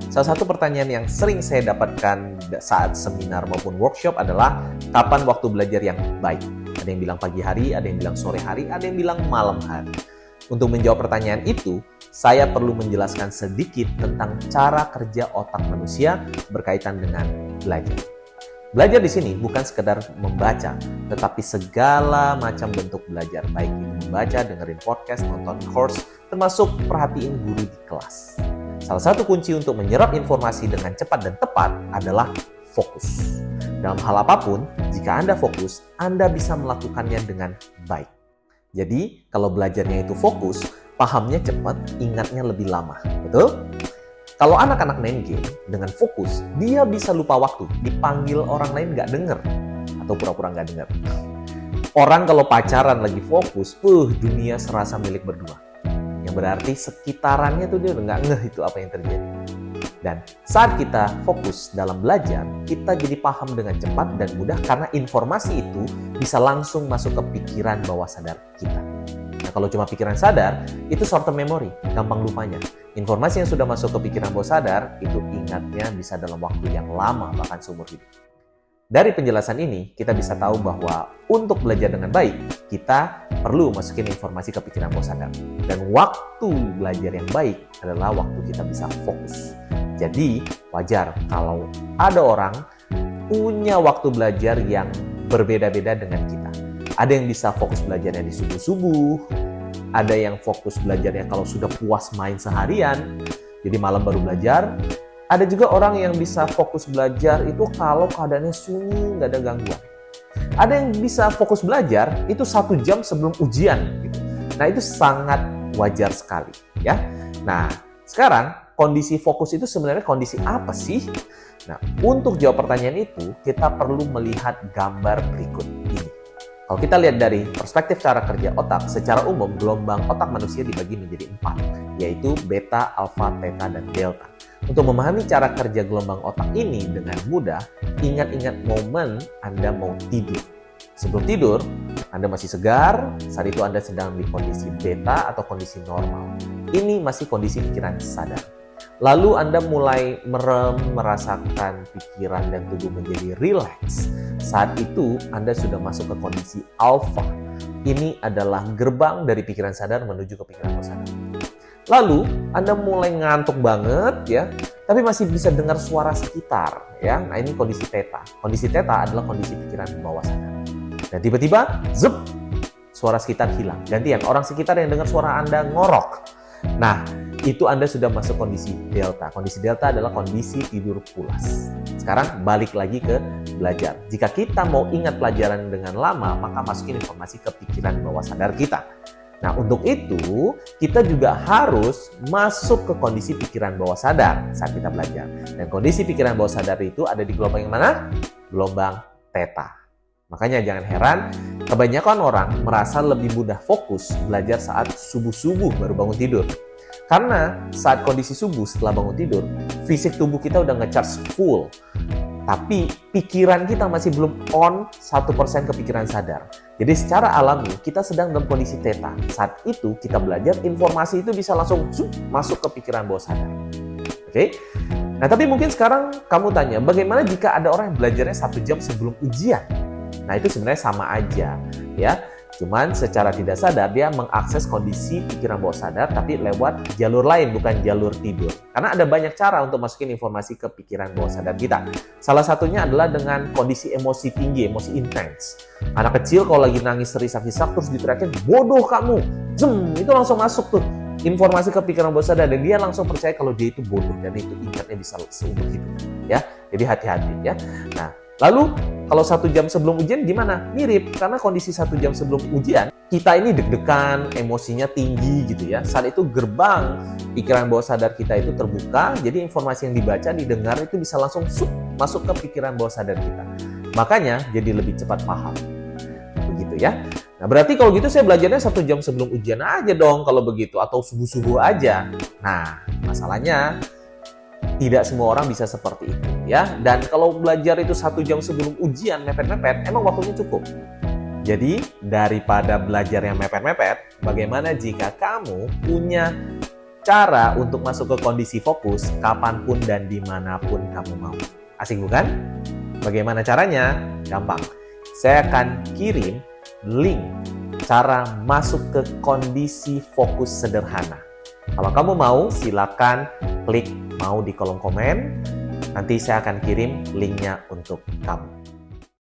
Salah satu pertanyaan yang sering saya dapatkan saat seminar maupun workshop adalah kapan waktu belajar yang baik? Ada yang bilang pagi hari, ada yang bilang sore hari, ada yang bilang malam hari. Untuk menjawab pertanyaan itu, saya perlu menjelaskan sedikit tentang cara kerja otak manusia berkaitan dengan belajar. Belajar di sini bukan sekedar membaca, tetapi segala macam bentuk belajar, baik itu membaca, dengerin podcast, nonton course, termasuk perhatiin guru di kelas. Salah satu kunci untuk menyerap informasi dengan cepat dan tepat adalah fokus. Dalam hal apapun, jika Anda fokus, Anda bisa melakukannya dengan baik. Jadi, kalau belajarnya itu fokus, pahamnya cepat, ingatnya lebih lama. Betul? Kalau anak-anak main game dengan fokus, dia bisa lupa waktu, dipanggil orang lain nggak denger, atau pura-pura nggak denger. Orang kalau pacaran lagi fokus, dunia serasa milik berdua. Yang berarti sekitarannya tuh dia udah nggak ngeh itu apa yang terjadi. Dan saat kita fokus dalam belajar, kita jadi paham dengan cepat dan mudah karena informasi itu bisa langsung masuk ke pikiran bawah sadar kita. Nah, kalau cuma pikiran sadar, itu short term memory, gampang lupanya. Informasi yang sudah masuk ke pikiran bawah sadar, itu ingatnya bisa dalam waktu yang lama, bahkan seumur hidup. Dari penjelasan ini, kita bisa tahu bahwa untuk belajar dengan baik, kita perlu masukin informasi ke pikiran bawah sadar. Dan waktu belajar yang baik adalah waktu kita bisa fokus. Jadi, wajar kalau ada orang punya waktu belajar yang berbeda-beda dengan kita. Ada yang bisa fokus belajarnya di subuh-subuh, ada yang fokus belajarnya kalau sudah puas main seharian, jadi malam baru belajar. Ada juga orang yang bisa fokus belajar itu kalau keadaannya sunyi, nggak ada gangguan. Ada yang bisa fokus belajar itu 1 jam sebelum ujian. Gitu. Nah, itu sangat wajar sekali. Ya. Nah, sekarang kondisi fokus itu sebenarnya kondisi apa sih? Nah, untuk jawab pertanyaan itu, kita perlu melihat gambar berikut ini. Kalau kita lihat dari perspektif cara kerja otak, secara umum gelombang otak manusia dibagi menjadi 4, yaitu beta, alfa, theta, dan delta. Untuk memahami cara kerja gelombang otak ini dengan mudah, ingat-ingat momen Anda mau tidur. Sebelum tidur, Anda masih segar, saat itu Anda sedang di kondisi beta atau kondisi normal. Ini masih kondisi pikiran sadar. Lalu Anda mulai merem, merasakan pikiran dan tubuh menjadi rileks. Saat itu Anda sudah masuk ke kondisi alfa. Ini adalah gerbang dari pikiran sadar menuju ke pikiran bawah sadar. Lalu Anda mulai ngantuk banget ya, tapi masih bisa dengar suara sekitar ya. Nah, ini kondisi theta. Kondisi theta adalah kondisi pikiran bawah sadar. Dan tiba-tiba, suara sekitar hilang. Gantian, orang sekitar yang dengar suara Anda ngorok. Nah, itu Anda sudah masuk kondisi delta. Kondisi delta adalah kondisi tidur pulas. Sekarang balik lagi ke belajar. Jika kita mau ingat pelajaran dengan lama, maka masukin informasi ke pikiran bawah sadar kita. Nah, untuk itu, kita juga harus masuk ke kondisi pikiran bawah sadar saat kita belajar. Dan kondisi pikiran bawah sadar itu ada di gelombang yang mana? Gelombang theta. Makanya jangan heran, kebanyakan orang merasa lebih mudah fokus belajar saat subuh-subuh baru bangun tidur. Karena saat kondisi subuh setelah bangun tidur, fisik tubuh kita udah nge-charge full. Tapi pikiran kita masih belum on 1% ke pikiran sadar. Jadi secara alami kita sedang dalam kondisi theta. Saat itu kita belajar, informasi itu bisa langsung masuk ke pikiran bawah sadar. Oke? Nah, tapi mungkin sekarang kamu tanya, bagaimana jika ada orang yang belajarnya 1 jam sebelum ujian? Nah, itu sebenarnya sama aja, ya. Cuman secara tidak sadar dia mengakses kondisi pikiran bawah sadar tapi lewat jalur lain, bukan jalur tidur. Karena ada banyak cara untuk masukin informasi ke pikiran bawah sadar kita. Salah satunya adalah dengan kondisi emosi tinggi, emosi intens. Anak kecil kalau lagi nangis terisak-isak terus diteriakin, bodoh kamu, itu langsung masuk tuh informasi ke pikiran bawah sadar dan dia langsung percaya kalau dia itu bodoh dan itu ingatnya bisa seumur hidup. Ya, jadi hati-hati ya. Nah, lalu kalau 1 jam sebelum ujian gimana? Mirip, karena kondisi 1 jam sebelum ujian, kita ini deg-degan, emosinya tinggi gitu ya. Saat itu gerbang pikiran bawah sadar kita itu terbuka, jadi informasi yang dibaca, didengar itu bisa langsung masuk ke pikiran bawah sadar kita. Makanya jadi lebih cepat paham. Begitu ya. Nah, berarti kalau gitu saya belajarnya 1 jam sebelum ujian aja dong kalau begitu, atau subuh-subuh aja. Nah, masalahnya tidak semua orang bisa seperti itu ya. Dan kalau belajar itu 1 jam sebelum ujian mepet-mepet, emang waktunya cukup. Jadi daripada belajar yang mepet-mepet, bagaimana jika kamu punya cara untuk masuk ke kondisi fokus kapanpun dan dimanapun kamu mau. Asik bukan? Bagaimana caranya? Gampang. Saya akan kirim link cara masuk ke kondisi fokus sederhana. Kalau kamu mau, silakan klik mau di kolom komen. Nanti saya akan kirim linknya untuk kamu.